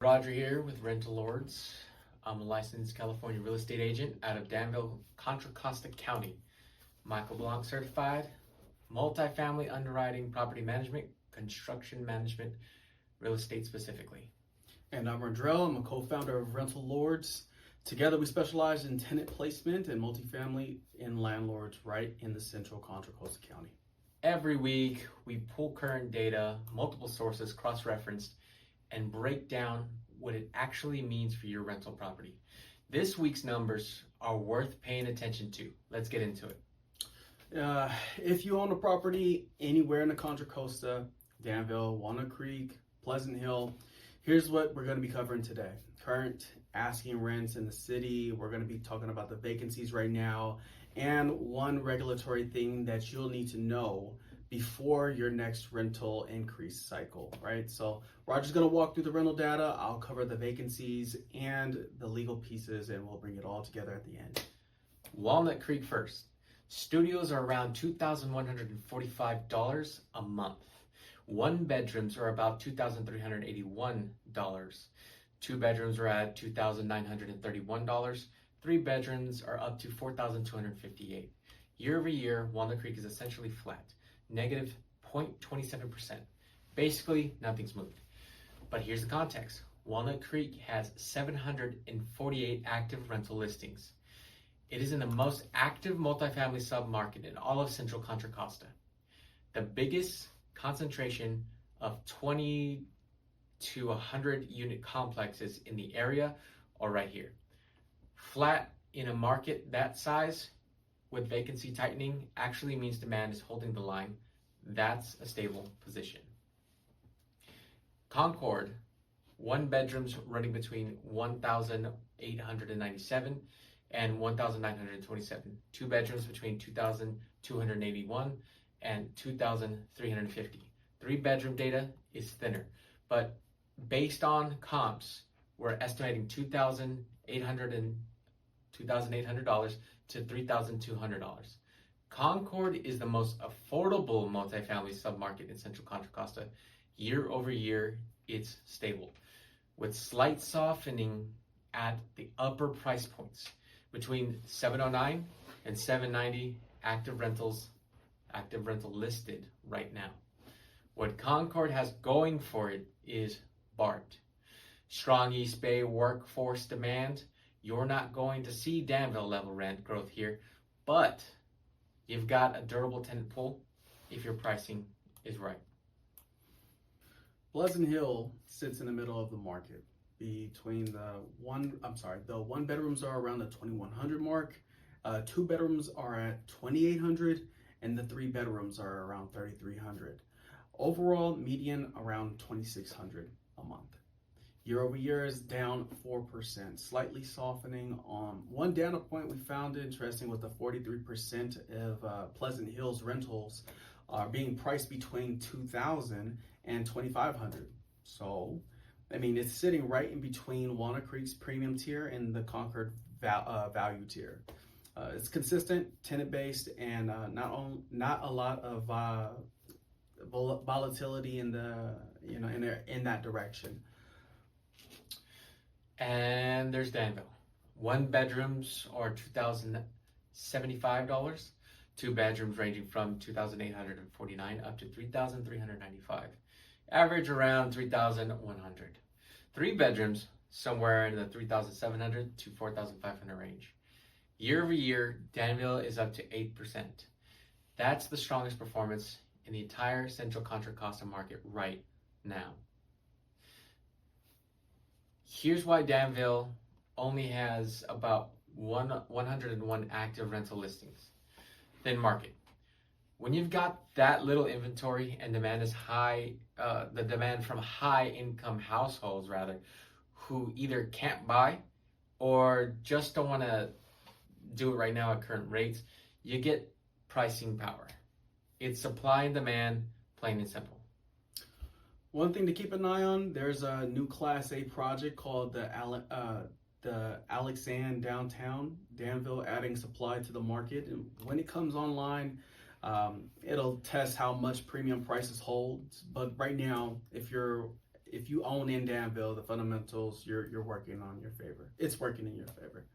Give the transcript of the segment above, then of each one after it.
Roger here with Rental Lords. I'm a licensed California real estate agent out of Danville, Contra Costa County. Michael Blanc certified, multifamily underwriting, property management, construction management, real estate specifically. And I'm Rodrell. I'm a co-founder of Rental Lords. Together we specialize in tenant placement and multifamily and landlords right in the Central Contra Costa County. Every week we pull current data, multiple sources cross-referenced, and break down what it actually means for your rental property. This week's numbers are worth paying attention to. Let's get into it. If you own a property anywhere in the Contra Costa, Danville, Walnut Creek, Pleasant Hill, here's what we're going to be covering today. Current asking rents in the city. We're going to be talking about the vacancies right now, and one regulatory thing that you'll need to know before your next rental increase cycle, right? So Roger's gonna walk through the rental data, I'll cover the vacancies and the legal pieces, and we'll bring it all together at the end. Walnut Creek first. Studios are around $2,145 a month. One bedrooms are about $2,381. Two bedrooms are at $2,931. Three bedrooms are up to $4,258. Year over year, Walnut Creek is essentially flat. Negative 0.27%. Basically, nothing's moved. But here's the context. Walnut Creek has 748 active rental listings. It is in the most active multifamily submarket in all of Central Contra Costa. The biggest concentration of 20 to 100 unit complexes in the area are right here. Flat in a market that size with vacancy tightening actually means demand is holding the line. That's a stable position. Concord, one bedrooms running between 1,897 and 1,927. Two bedrooms between 2,281 and 2,350. Three bedroom data is thinner, but based on comps, we're estimating $2,800 to $3,200. Concord is the most affordable multifamily submarket in Central Contra Costa. Year over year, it's stable, with slight softening at the upper price points between $709 and $790 active rental listed right now. What Concord has going for it is BART. Strong East Bay workforce demand. You're not going to see Danville level rent growth here, but you've got a durable tenant pool if your pricing is right. Pleasant Hill sits in the middle of the market between the one bedrooms are around the 2,100 mark, two bedrooms are at 2,800, and the three bedrooms are around 3,300. Overall, median around 2,600 a month. Year over year is down 4%, slightly softening. One data point we found interesting was the 43% of Pleasant Hill's rentals are being priced between $2,000 and $2,500. So, I mean, it's sitting right in between Walnut Creek's premium tier and the Concord value tier. It's consistent, tenant-based, and not a lot of volatility in that direction. And there's Danville. One bedrooms are $2,075. Two bedrooms ranging from $2,849 up to $3,395. Average around $3,100. Three bedrooms somewhere in the $3,700 to $4,500 range. Year over year, Danville is up to 8%. That's the strongest performance in the entire Central Contra Costa market right now. Here's why Danville only has about 101 active rental listings. Thin market. When you've got that little inventory and demand is high, the demand from high income households who either can't buy or just don't want to do it right now at current rates, you get pricing power. It's supply and demand, plain and simple. One thing to keep an eye on, there's a new Class A project called the Alexand downtown Danville, adding supply to the market. And when it comes online, it'll test how much premium prices hold. But right now, if you're if you own in Danville, the fundamentals you're working on your favor. It's working in your favor.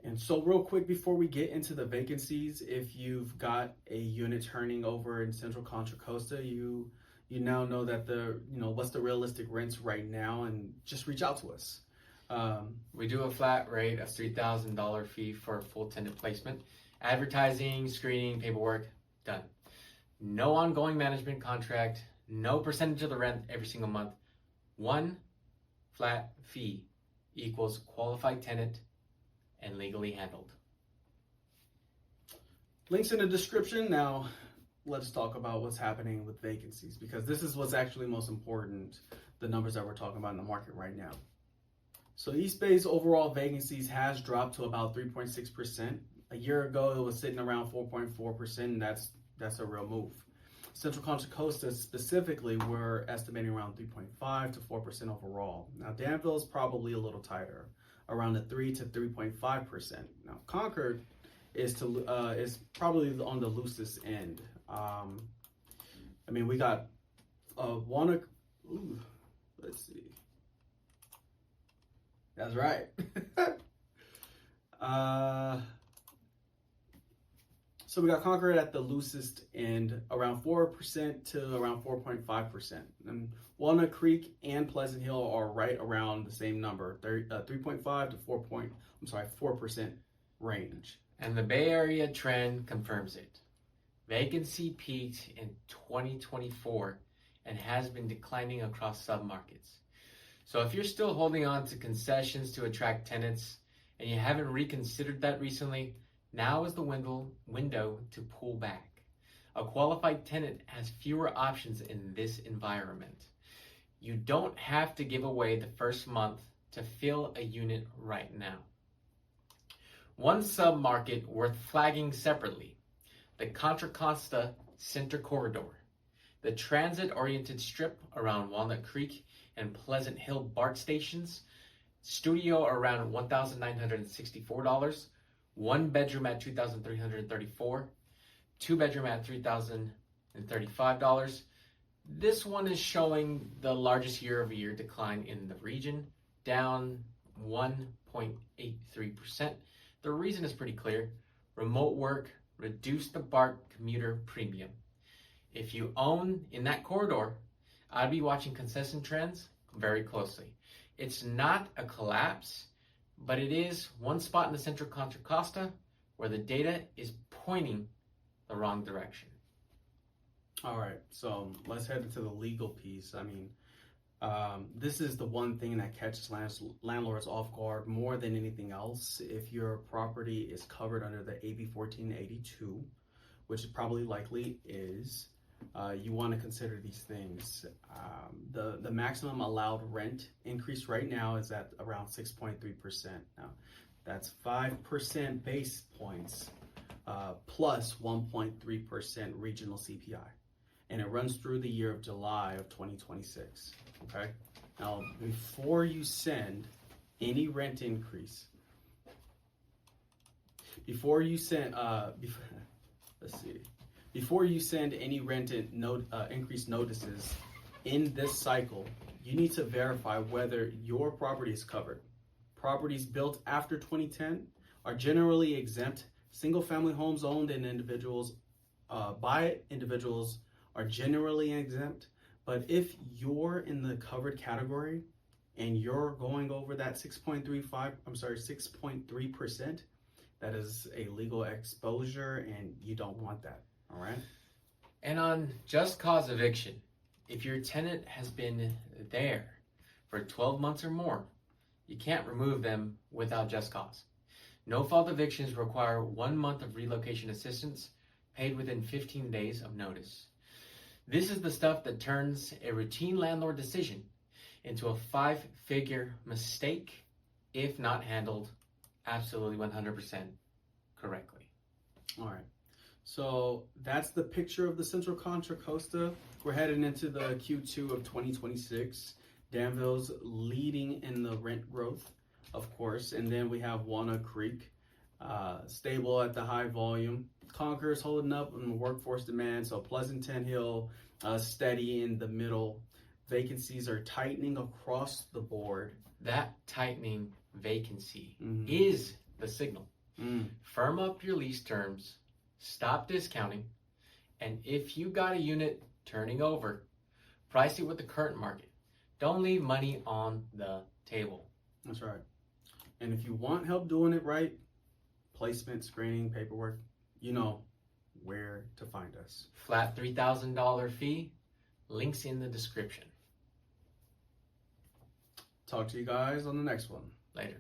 And so real quick before we get into the vacancies, if you've got a unit turning over in Central Contra Costa, you now know that what's the realistic rents right now, and just reach out to us. We do a flat rate of $3,000 fee for a full tenant placement. Advertising, screening, paperwork, done. No ongoing management contract, no percentage of the rent every single month. One flat fee equals qualified tenant and legally handled. Links in the description. Now, let's talk about what's happening with vacancies, because this is what's actually most important, the numbers that we're talking about in the market right now. So East Bay's overall vacancies has dropped to about 3.6%. A year ago, it was sitting around 4.4%, and that's a real move. Central Contra Costa specifically, we're estimating around 3.5 to 4% overall. Now, Danville is probably a little tighter, around the 3 to 3.5%. Now, Concord is probably on the loosest end. We got Walnut. Let's see. That's right. So we got Concord at the loosest end, around 4% to around 4.5%. And Walnut Creek and Pleasant Hill are right around the same number, 3.5 to 4% range. And the Bay Area trend confirms it. Vacancy peaked in 2024 and has been declining across submarkets. So if you're still holding on to concessions to attract tenants and you haven't reconsidered that recently, now is the window to pull back. A qualified tenant has fewer options in this environment. You don't have to give away the first month to fill a unit right now. One submarket worth flagging separately: the Contra Costa Center Corridor, the transit-oriented strip around Walnut Creek and Pleasant Hill BART stations. Studio around $1,964, one bedroom at $2,334, two bedroom at $3,035. This one is showing the largest year-over-year decline in the region, down 1.83%. The reason is pretty clear. Remote work reduced the BART commuter premium. If you own in that corridor, I'd be watching concession trends very closely. It's not a collapse, but it is one spot in the Central Contra Costa where the data is pointing the wrong direction. All right, so let's head into the legal piece. This is the one thing that catches landlords off guard more than anything else. If your property is covered under the AB 1482, which it probably likely is, you want to consider these things. The maximum allowed rent increase right now is at around 6.3%. Now, that's 5% base points plus 1.3% regional CPI. And it runs through the year of July of 2026. Okay. Now, before you send any rent increase, before you send any rent increase notices in this cycle, you need to verify whether your property is covered. Properties built after 2010 are generally exempt. Single-family homes owned in individuals by individuals are generally exempt. But if you're in the covered category and you're going over that 6.3%, that is a legal exposure, and you don't want that. All right. And on just cause eviction, if your tenant has been there for 12 months or more, you can't remove them without just cause. No fault evictions require 1 month of relocation assistance paid within 15 days of notice. This is the stuff that turns a routine landlord decision into a 5-figure mistake if not handled absolutely 100% correctly. All right. So that's the picture of the Central Contra Costa. We're heading into the Q2 of 2026. Danville's leading in the rent growth, of course. And then we have Walnut Creek, stable at the high volume. Concord's holding up on the workforce demand. So Pleasanton Hill, steady in the middle. Vacancies are tightening across the board. That tightening vacancy Mhm. is the signal. Mm. Firm up your lease terms, stop discounting, and if you got a unit turning over, price it with the current market. Don't leave money on the table. That's right. And if you want help doing it right, placement, screening, paperwork, you know where to find us. Flat $3,000 fee, links in the description. Talk to you guys on the next one.